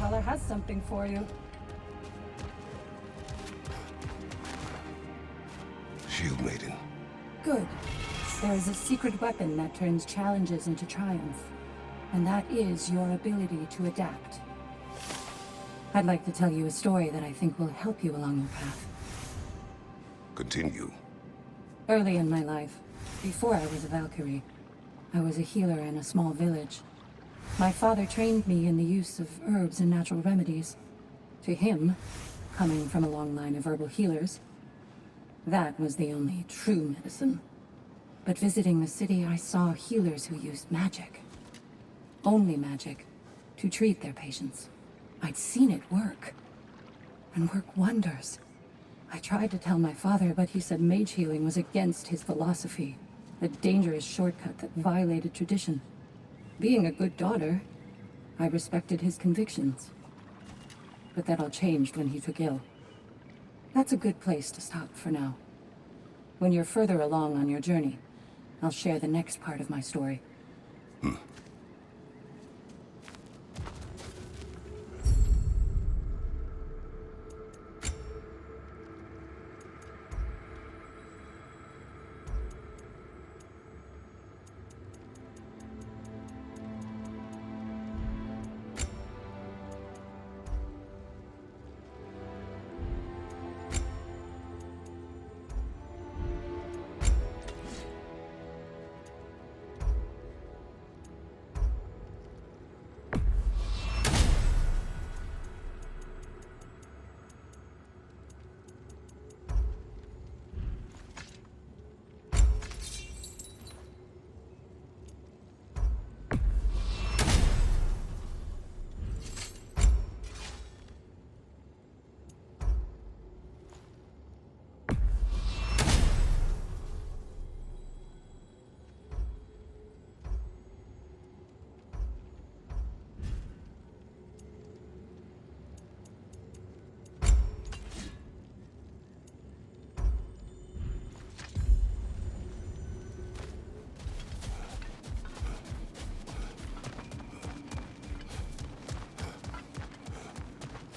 Valhalla has something for you. Shield Maiden. Good. There is a secret weapon that turns challenges into triumph. And that is your ability to adapt. I'd like to tell you a story that I think will help you along your path. Continue. Early in my life, before I was a Valkyrie, I was a healer in a small village. My father trained me in the use of herbs and natural remedies. To him, coming from a long line of herbal healers, that was the only true medicine. But visiting the city, I saw healers who used magic. Only magic, to treat their patients. I'd seen it work. And work wonders. I tried to tell my father, but he said mage healing was against his philosophy. A dangerous shortcut that violated tradition. Being a good daughter, I respected his convictions. But that all changed when he took ill. That's a good place to stop for now. When you're further along on your journey, I'll share the next part of my story.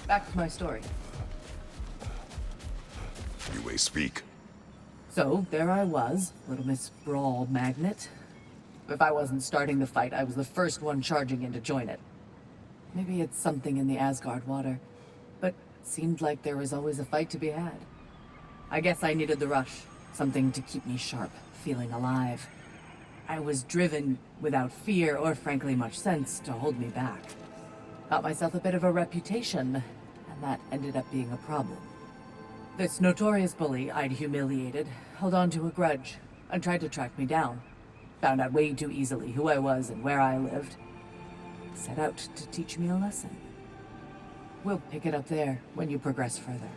Back to my story. You may speak. So, there I was, Little Miss Brawl Magnet. If I wasn't starting the fight, I was the first one charging in to join it. Maybe it's something in the Asgard water, but it seemed like there was always a fight to be had. I guess I needed the rush, something to keep me sharp, feeling alive. I was driven without fear or frankly much sense to hold me back. Got myself a bit of a reputation, and that ended up being a problem. This notorious bully I'd humiliated held on to a grudge and tried to track me down. Found out way too easily who I was and where I lived. Set out to teach me a lesson. We'll pick it up there when you progress further.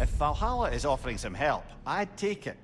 If Valhalla is offering some help, I'd take it.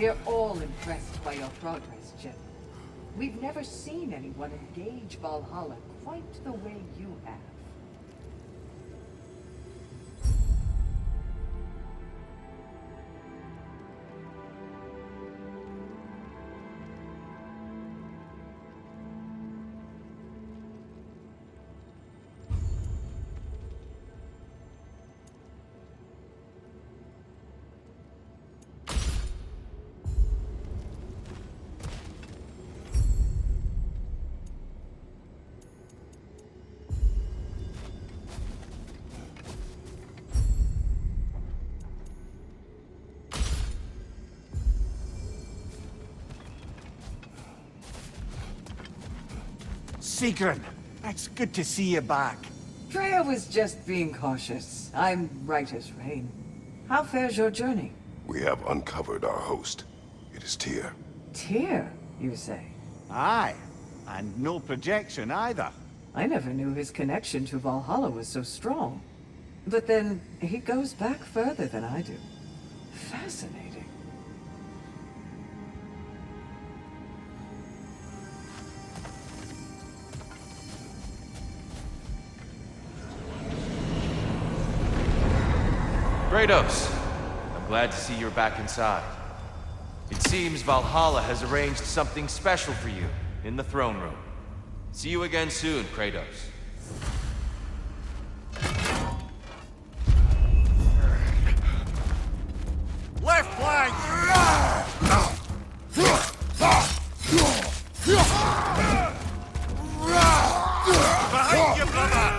We're all impressed by your progress, Jim. We've never seen anyone engage Valhalla quite the way you have. Sigrun, it's good to see you back. Freya was just being cautious. I'm right as rain. How fares your journey? We have uncovered our host. It is TYR. TYR, you say? Aye, and no projection either. I never knew his connection to Valhalla was so strong. But then, he goes back further than I do. Fascinating. Kratos, I'm glad to see you're back inside. It seems Valhalla has arranged something special for you in the throne room. See you again soon, Kratos. Left flank! Behind you, brother!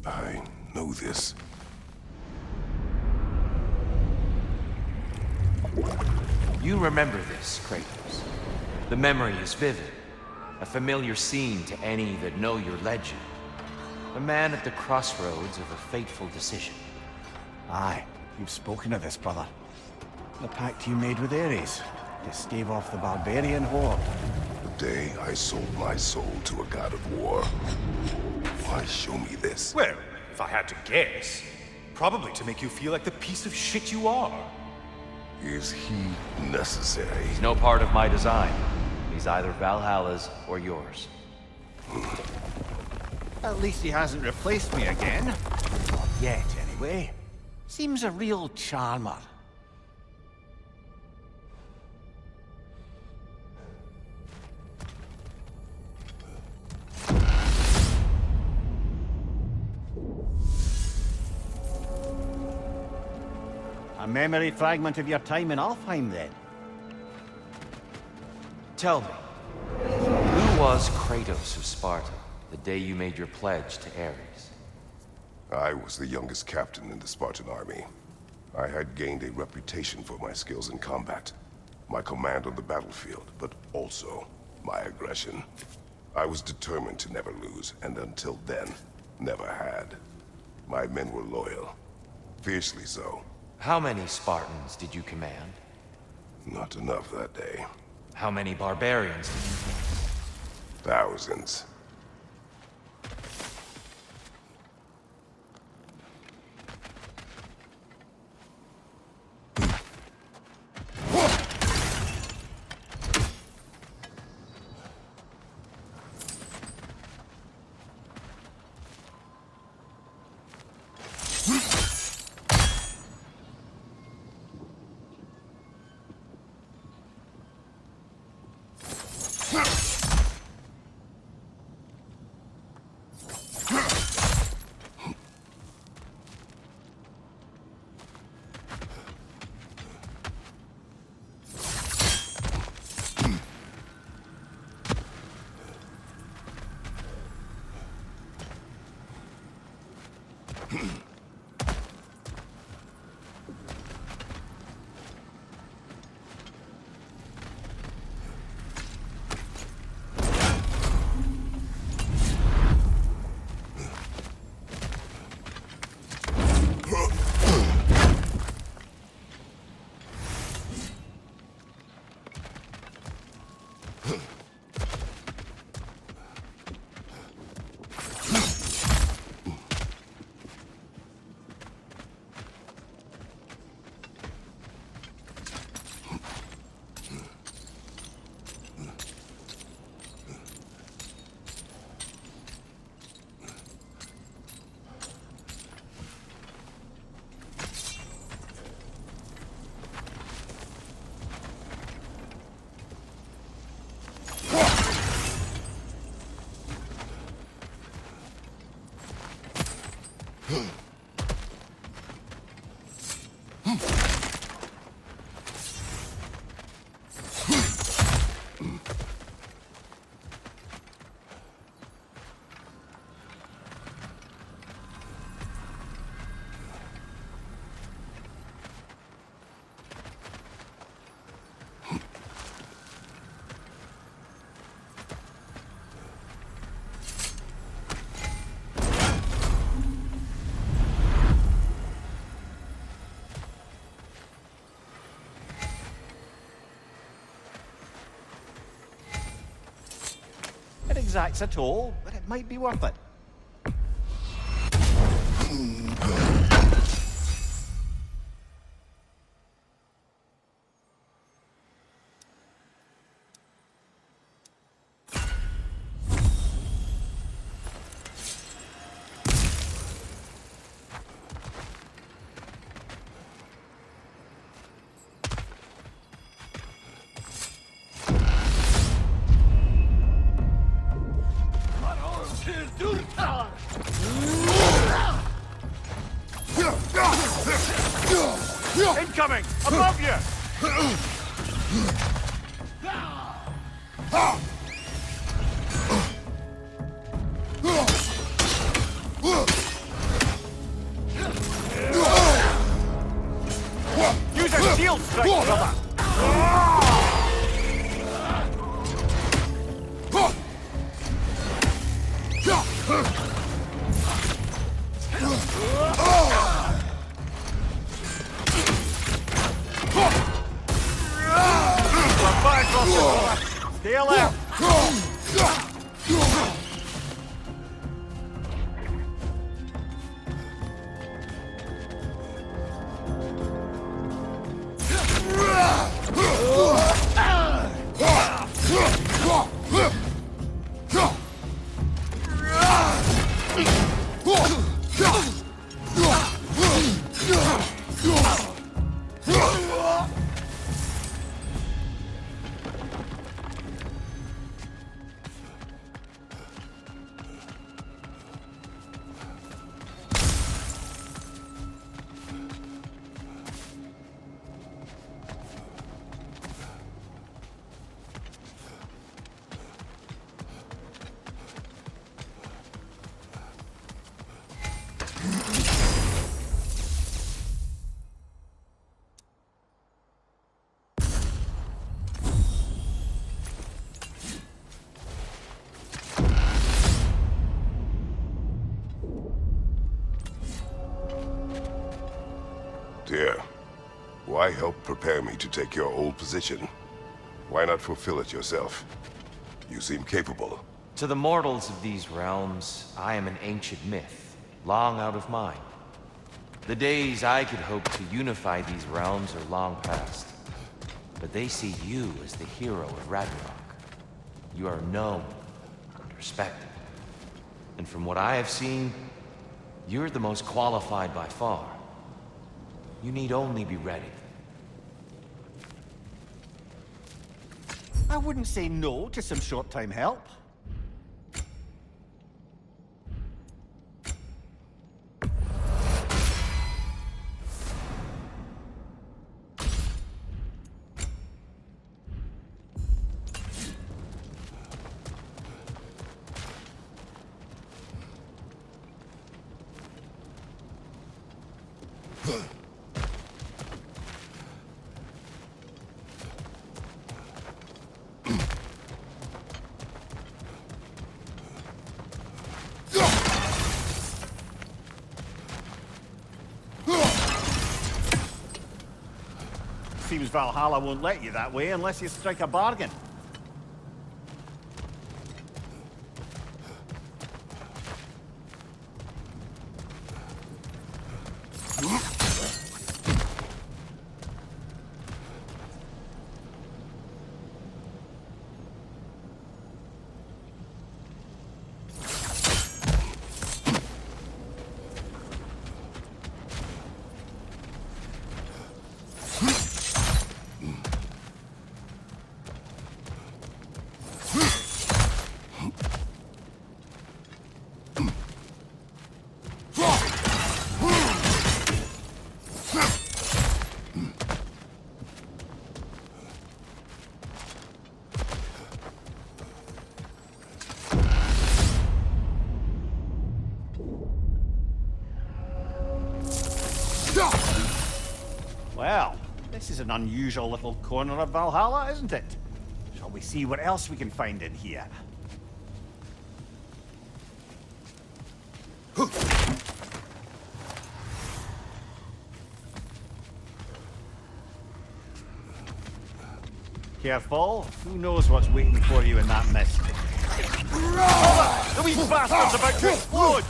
I know this. You remember this, Kratos. The memory is vivid. A familiar scene to any that know your legend. A man at the crossroads of a fateful decision. Aye, you've spoken of this, brother. The pact you made with Ares to stave off the barbarian horde. The day I sold my soul to a god of war. Why show me this? Well, if I had to guess, probably to make you feel like the piece of shit you are. Is he necessary? He's no part of my design. He's either Valhalla's or yours. At least he hasn't replaced me again. Not yet, anyway. Seems a real charmer. A memory fragment of your time in Alfheim, then? Tell me, who was Kratos of Sparta the day you made your pledge to Ares? I was the youngest captain in the Spartan army. I had gained a reputation for my skills in combat, my command on the battlefield, but also my aggression. I was determined to never lose, and until then, never had. My men were loyal, fiercely so, How many Spartans did you command? Not enough that day. How many barbarians did you kill? Thousands. It exacts a toll, but it might be worth it. Incoming! Above you! Use a shield strike, brother! Stay alive! prepare me to take your old position. Why not fulfill it yourself? You seem capable. To the mortals of these realms, I am an ancient myth, long out of mind. The days I could hope to unify these realms are long past. But they see you as the hero of Ragnarok. You are known and respected. And from what I have seen, you're the most qualified by far. You need only be ready. I wouldn't say no to some short-time help. Seems Valhalla won't let you that way unless you strike a bargain. Well, this is an unusual little corner of Valhalla, isn't it? Shall we see what else we can find in here? Careful, who knows what's waiting for you in that mist? The wee bastard's about to explode!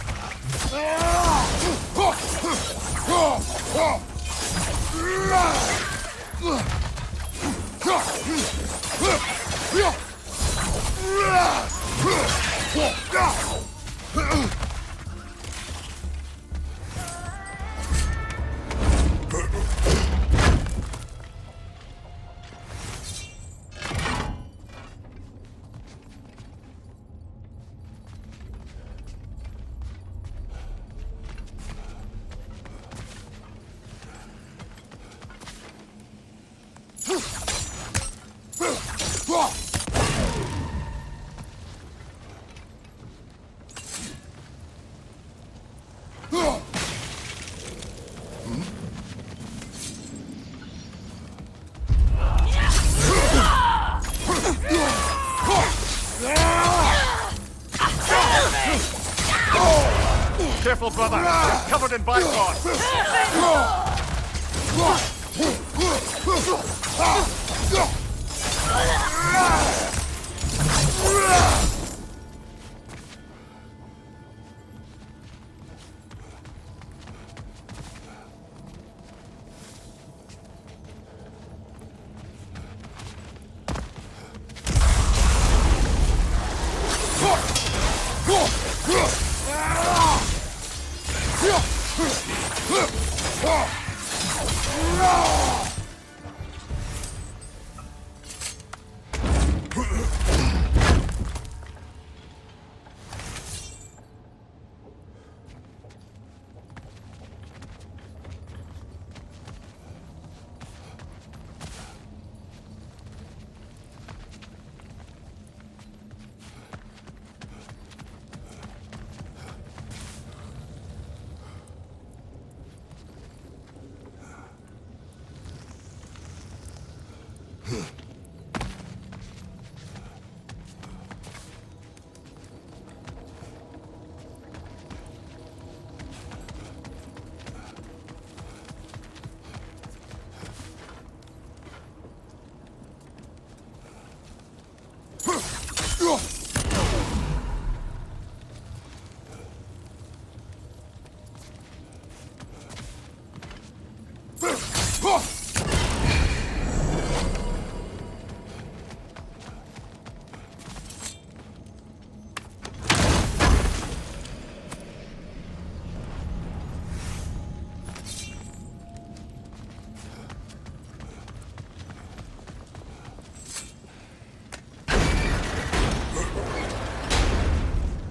Careful, brother! You're covered in bygone!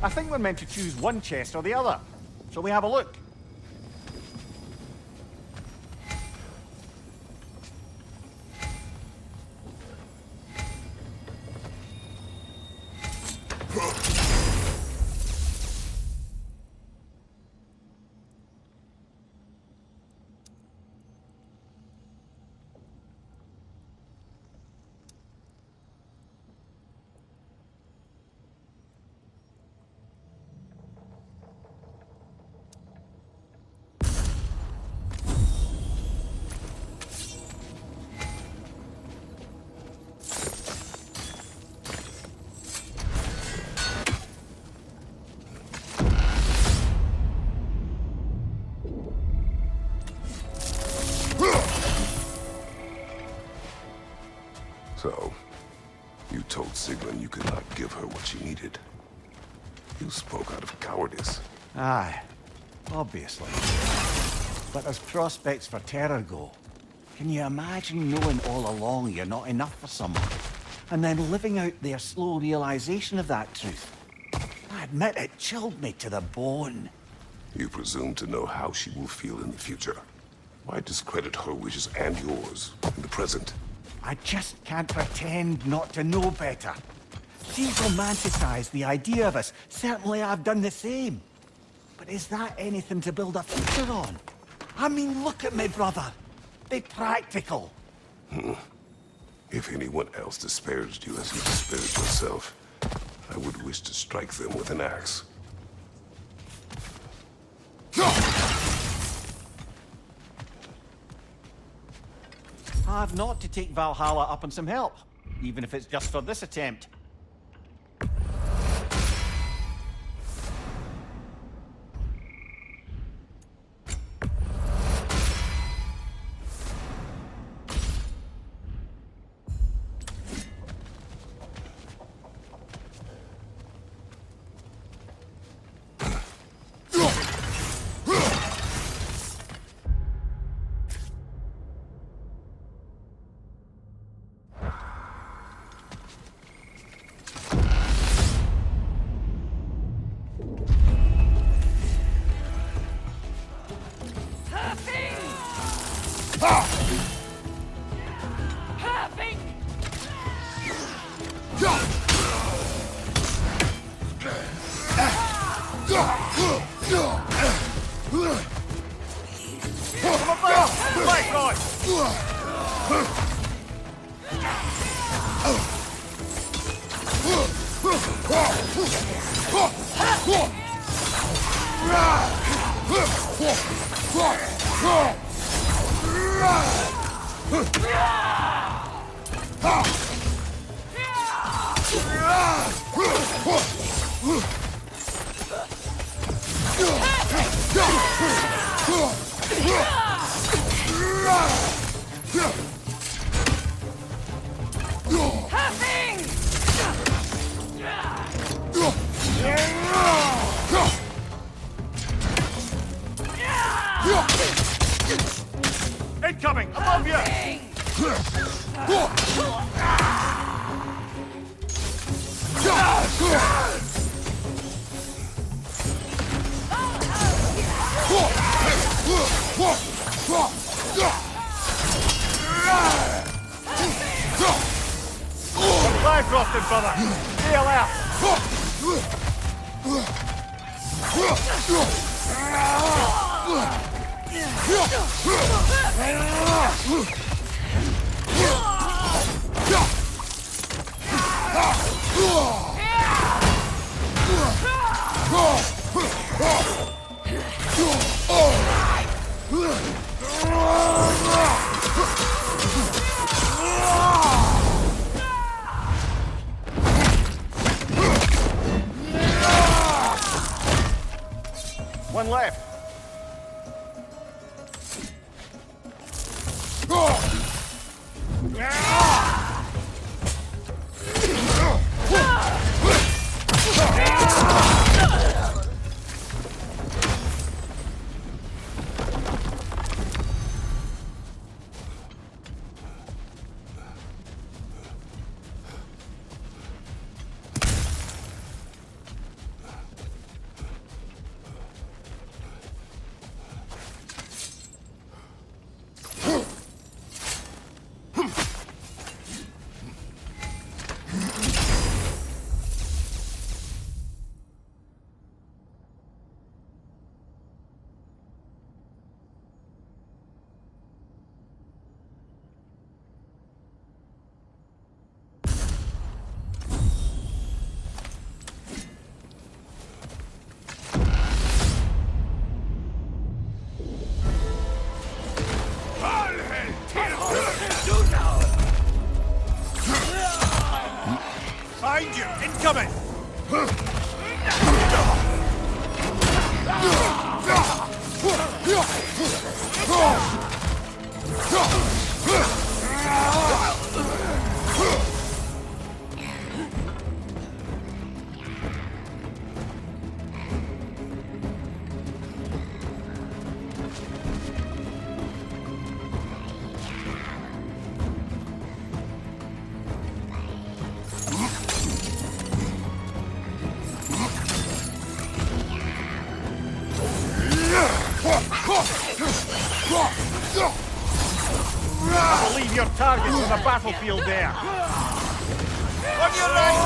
I think we're meant to choose one chest or the other. Shall we have a look? So, you told Sigrun you could not give her what she needed. You spoke out of cowardice. Aye, obviously. But as prospects for terror go, can you imagine knowing all along you're not enough for someone, and then living out their slow realization of that truth? I admit it chilled me to the bone. You presume to know how she will feel in the future. Why discredit her wishes and yours in the present? I just can't pretend not to know better. She's romanticized the idea of us. Certainly I've done the same. But is that anything to build a future on? I mean, look at me, brother. Be practical. If anyone else disparaged you as you disparaged yourself, I would wish to strike them with an axe. I've not to take Valhalla up on some help, even if it's just for this attempt. Incoming! Above you! Flag roasted, brother! Heal out! One left. Find you! Incoming! I believe your target's on the battlefield there. On your right!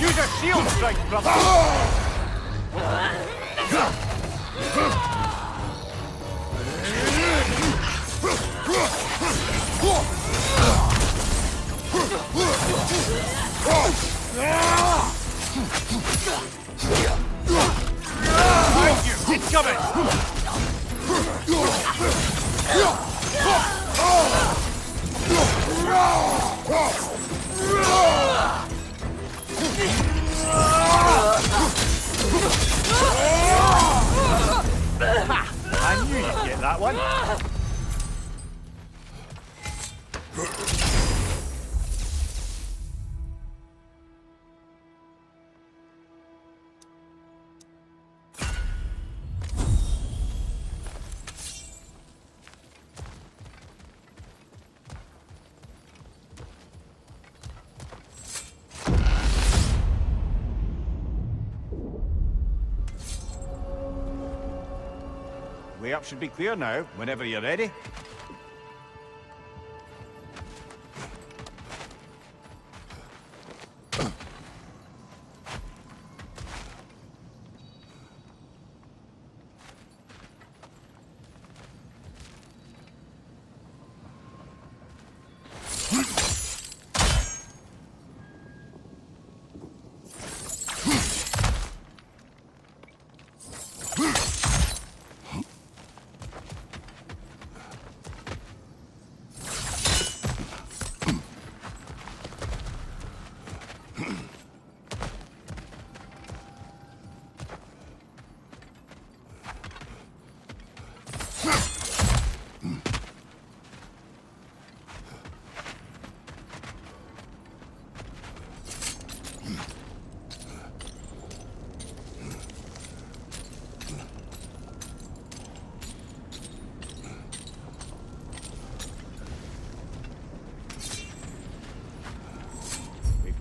Use a shield strike, brother! Thank you! Incoming! I knew you'd get that one. Way up should be clear now, whenever you're ready.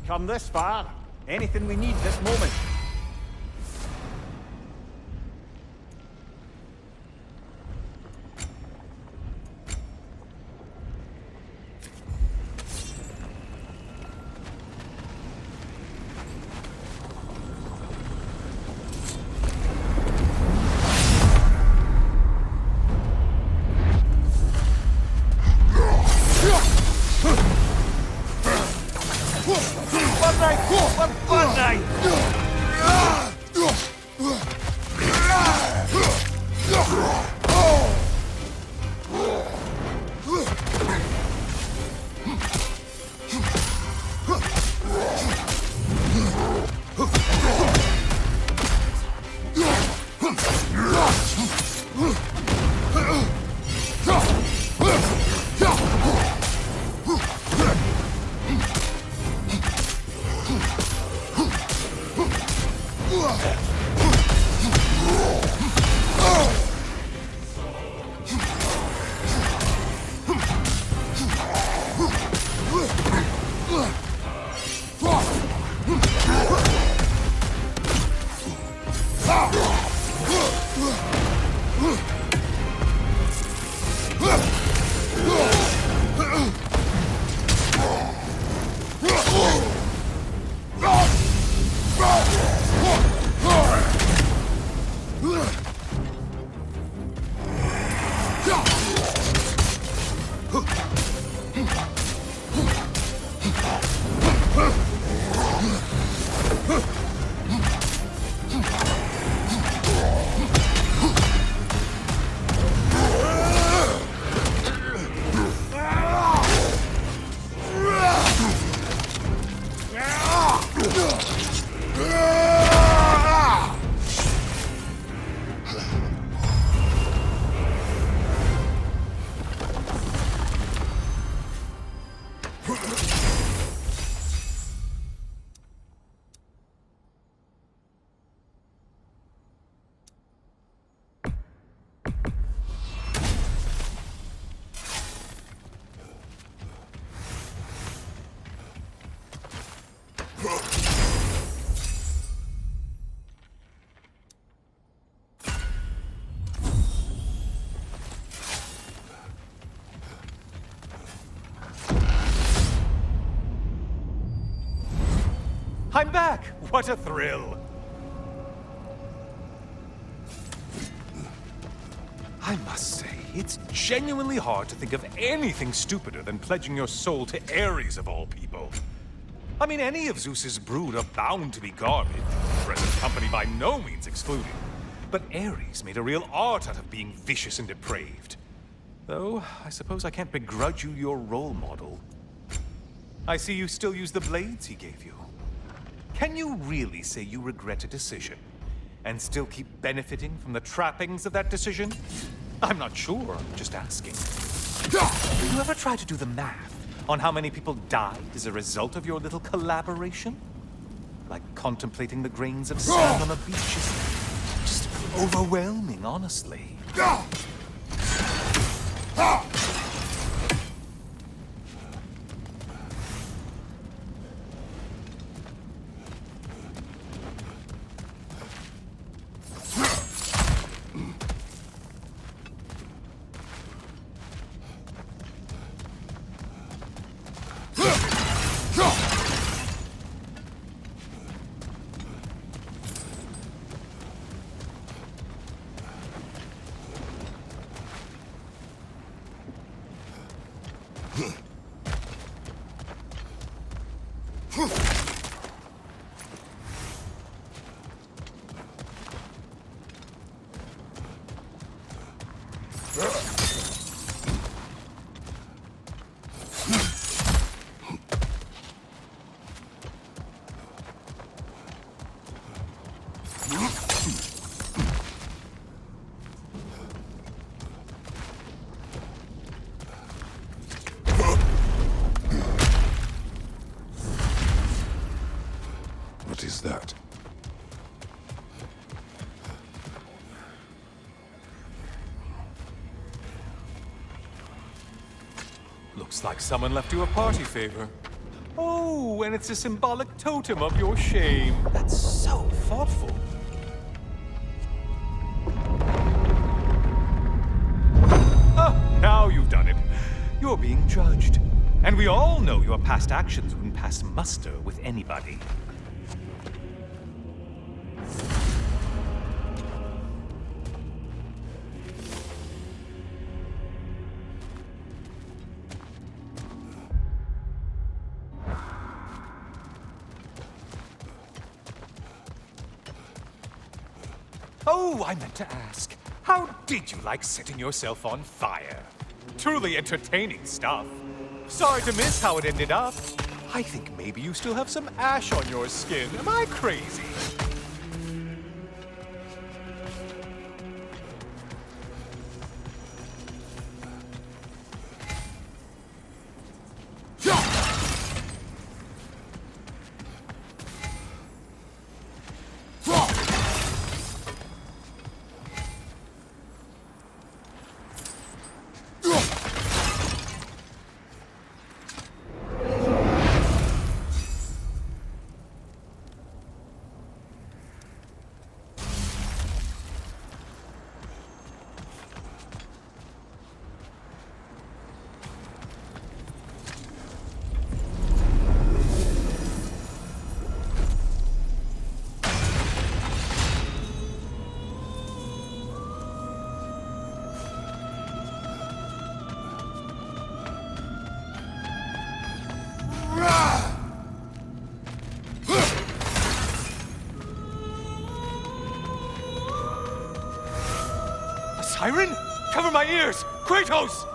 Come this far. Anything we need this moment. One night! I'm back! What a thrill! I must say, it's genuinely hard to think of anything stupider than pledging your soul to Ares of all people. I mean, any of Zeus's brood are bound to be garbage, present company by no means excluded. But Ares made a real art out of being vicious and depraved. Though, I suppose I can't begrudge you your role model. I see you still use the blades he gave you. Can you really say you regret a decision, and still keep benefiting from the trappings of that decision? I'm not sure, I'm just asking. Did you ever try to do the math on how many people died as a result of your little collaboration? Like contemplating the grains of sand on a beach is just overwhelming, honestly. What is that? Looks like someone left you a party favor. Oh, and it's a symbolic totem of your shame. That's so thoughtful. Ah, now you've done it. You're being judged. And we all know your past actions wouldn't pass muster with anybody. Oh, I meant to ask, how did you like setting yourself on fire? Truly entertaining stuff. Sorry to miss how it ended up. I think maybe you still have some ash on your skin. Am I crazy? Siren? Cover my ears! Kratos!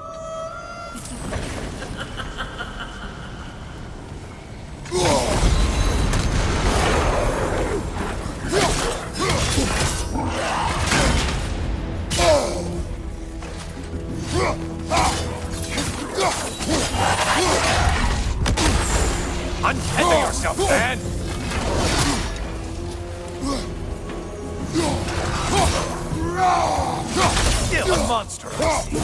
Untether yourself, man! Still a monster, I see.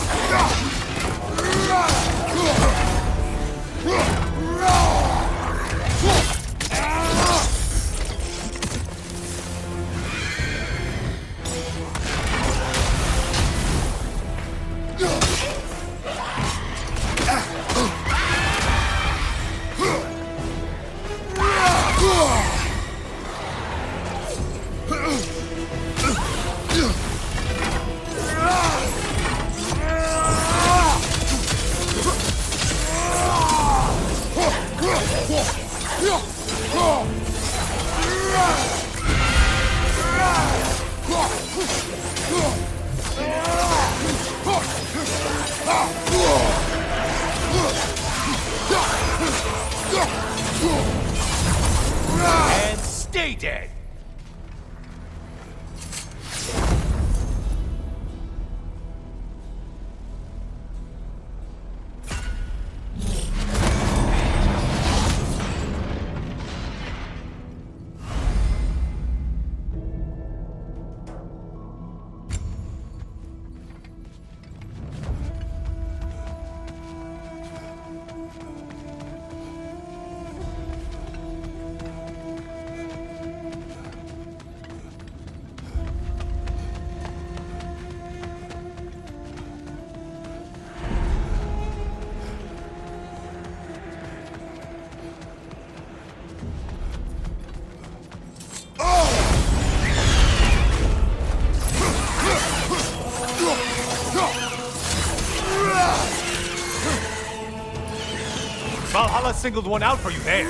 Valhalla singled one out for you there.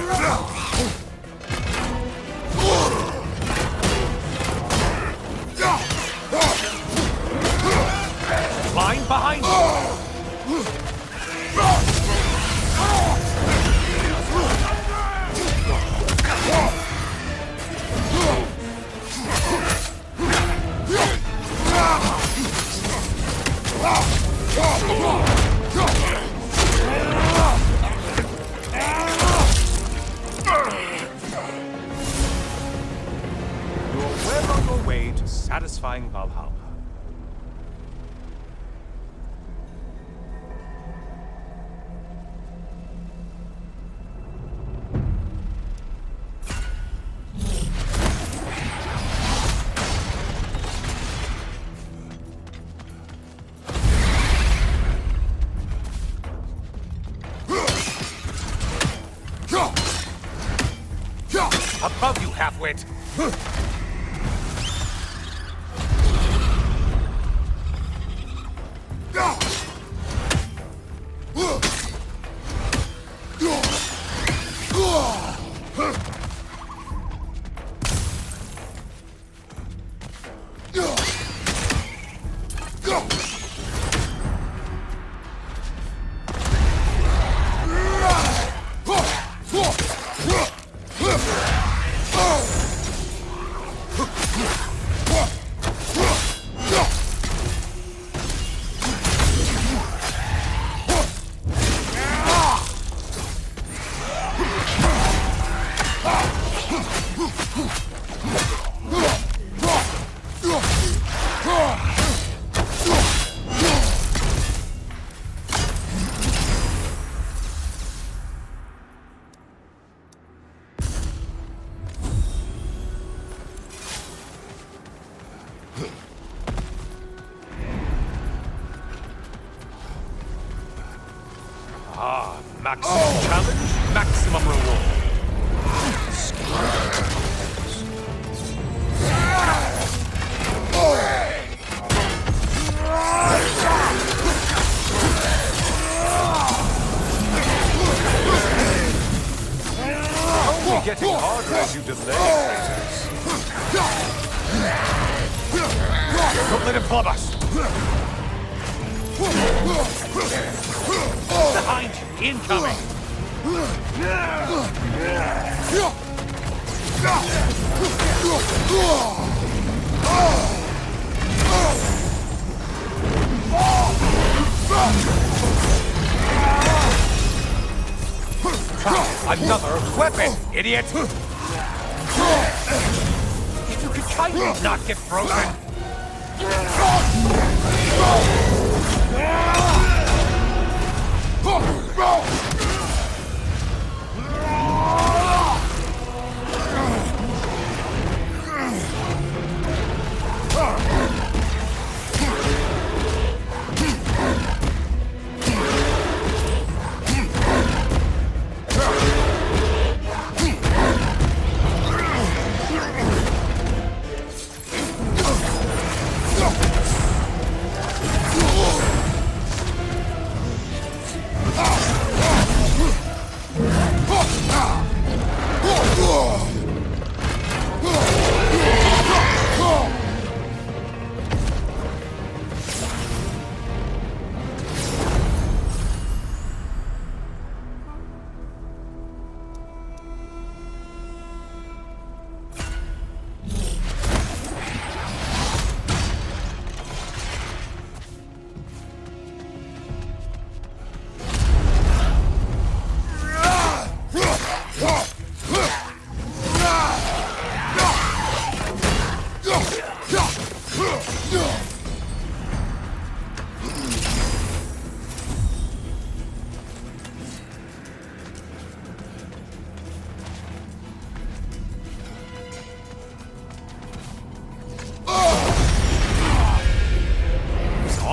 Line behind you. You're well on your way to satisfying Valhalla. Above you, halfwit! Maximum challenge, maximum reward. Only getting harder as you delay. Don't let him club us. Behind you, incoming! Another weapon, idiot! If you could kindly not get frozen!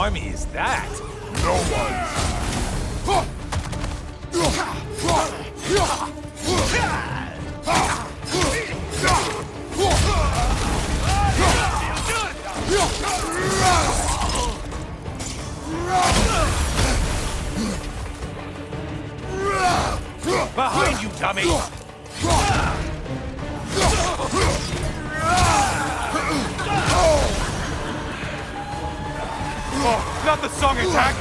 Army is that? No one. dummy! Oh, not the song attack!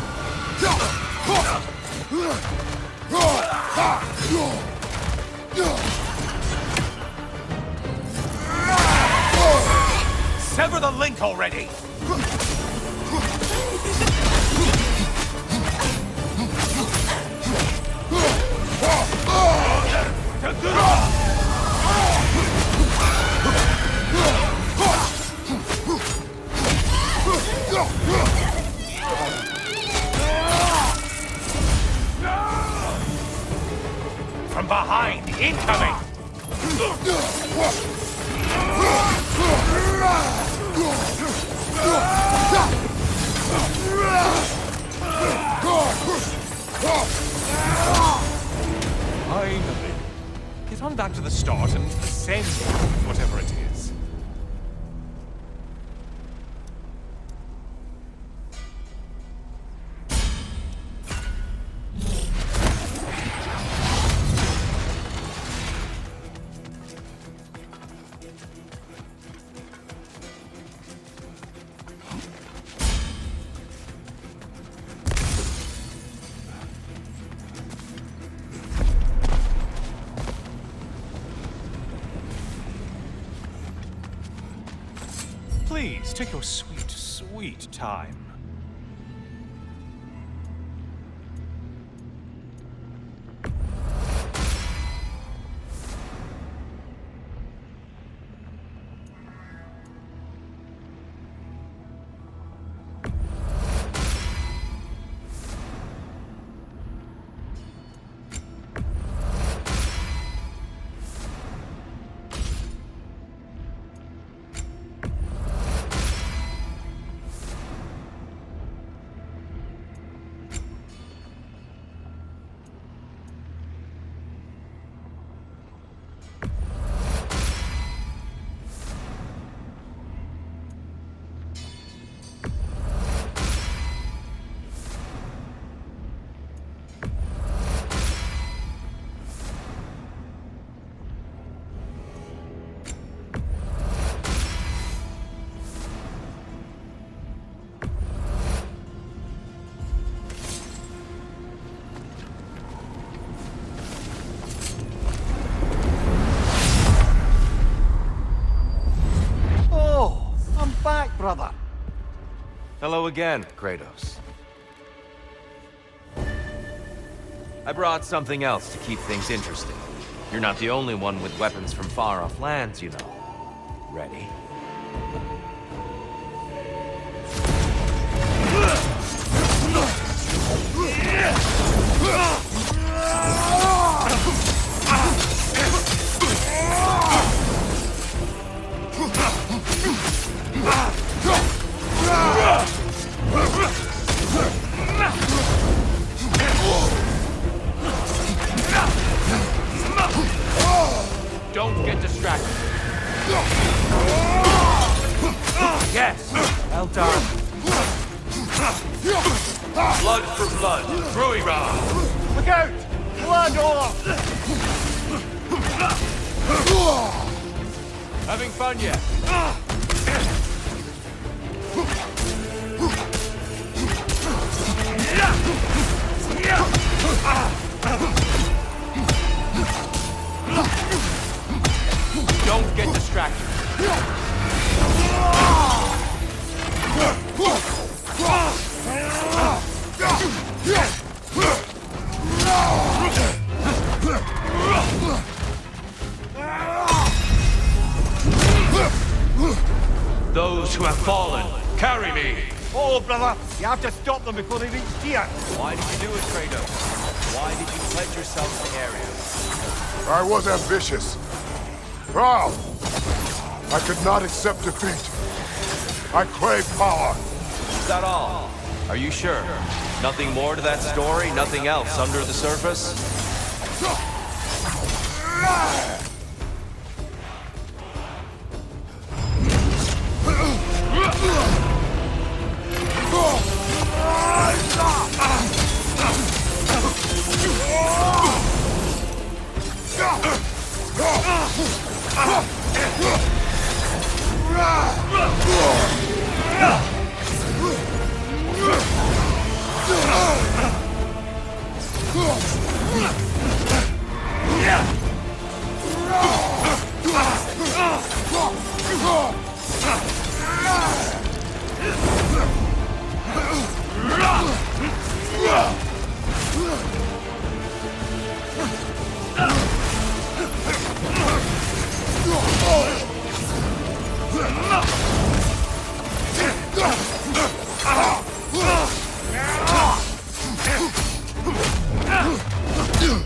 Sever the link already! From behind, incoming! Finally. Get on back to the start and ascend whatever it is. Please, take your sweet, sweet time. Brother. Hello again, Kratos. I brought something else to keep things interesting. You're not the only one with weapons from far-off lands, you know. Ready? Don't get distracted. Yes, well done. Blood for blood, ᴜsᴜᴅ. Look out! Blood off! Having fun yet? Don't get distracted. Those who have fallen, carry me! Oh, brother! You have to stop them before they reach here! Why did you do it, Kratos? Why did you pledge yourself to Ares? I was ambitious. Proud. I could not accept defeat. I crave power. Is that all? Are you sure? Nothing more to that story? Nothing else under the surface?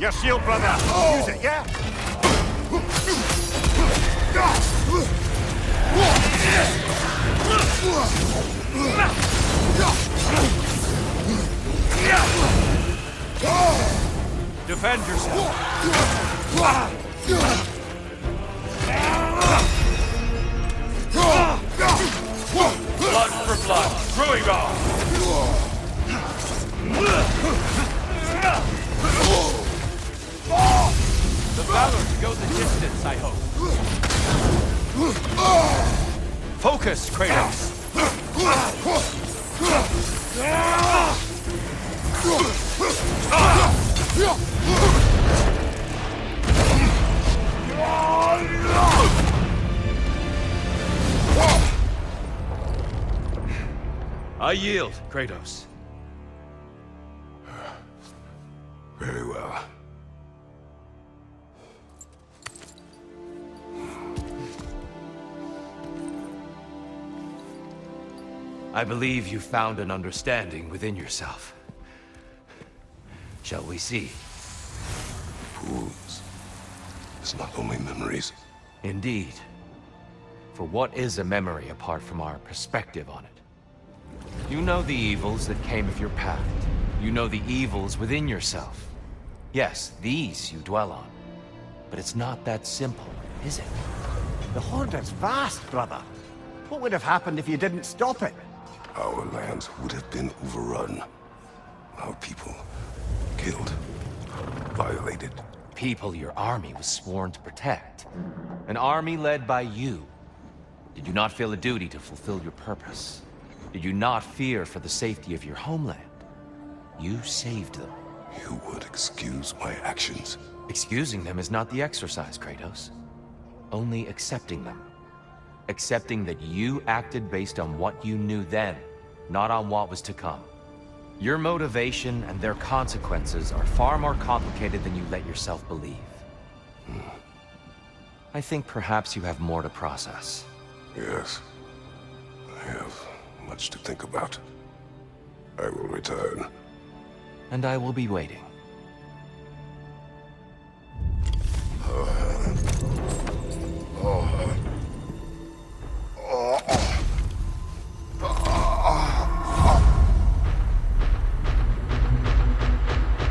Your shield, brother! Use it, yeah? Defend yourself. Blood for blood. ᴍᴜsᴄ. The valor to go the distance, I hope. Focus, Kratos. I yield, Kratos. Very well. I believe you found an understanding within yourself. Shall we see? Fools. It's not only memories. Indeed. For what is a memory apart from our perspective on it? You know the evils that came of your path. You know the evils within yourself. Yes, these you dwell on. But it's not that simple, is it? The Horde is vast, brother. What would have happened if you didn't stop it? Our lands would have been overrun. Our people killed, violated. People your army was sworn to protect. An army led by you. Did you not feel a duty to fulfill your purpose? Did you not fear for the safety of your homeland? You saved them. You would excuse my actions. Excusing them is not the exercise, Kratos. Only accepting them. Accepting that you acted based on what you knew then, not on what was to come. Your motivation and their consequences are far more complicated than you let yourself believe. I think perhaps you have more to process. Yes. I have much to think about. I will return. And I will be waiting.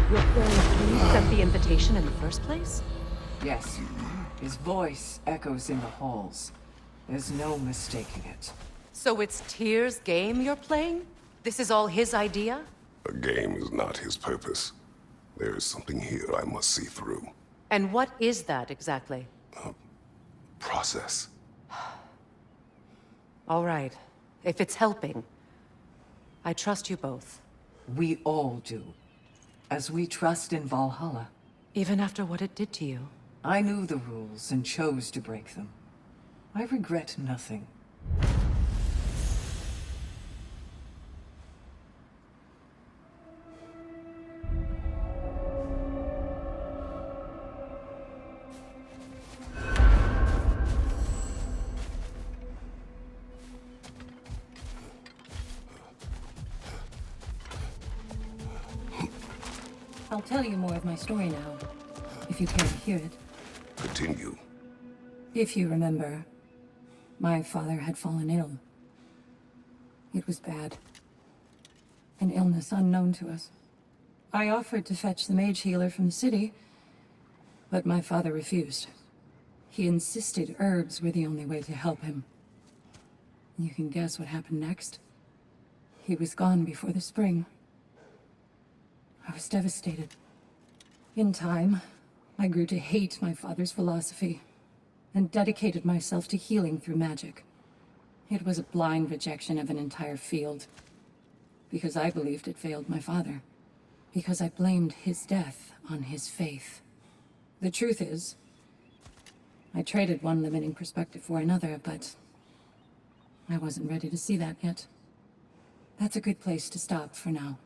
Your friend sent the invitation in the first place? Yes. His voice echoes in the halls. There's no mistaking it. So it's TYR's game you're playing? This is all his idea? A game is not his purpose. There is something here I must see through. And what is that exactly? Process. All right. If it's helping, I trust you both. We all do. As we trust in Valhalla. Even after what it did to you. I knew the rules and chose to break them. I regret nothing. I'll tell you more of my story now, if you care to hear it. Continue. If you remember, my father had fallen ill. It was bad. An illness unknown to us. I offered to fetch the mage healer from the city, but my father refused. He insisted herbs were the only way to help him. You can guess what happened next. He was gone before the spring. I was devastated. In time, I grew to hate my father's philosophy. and dedicated myself to healing through magic. It was a blind rejection of an entire field, because I believed it failed my father, because I blamed his death on his faith. The truth is, I traded one limiting perspective for another, but I wasn't ready to see that yet. That's a good place to stop for now.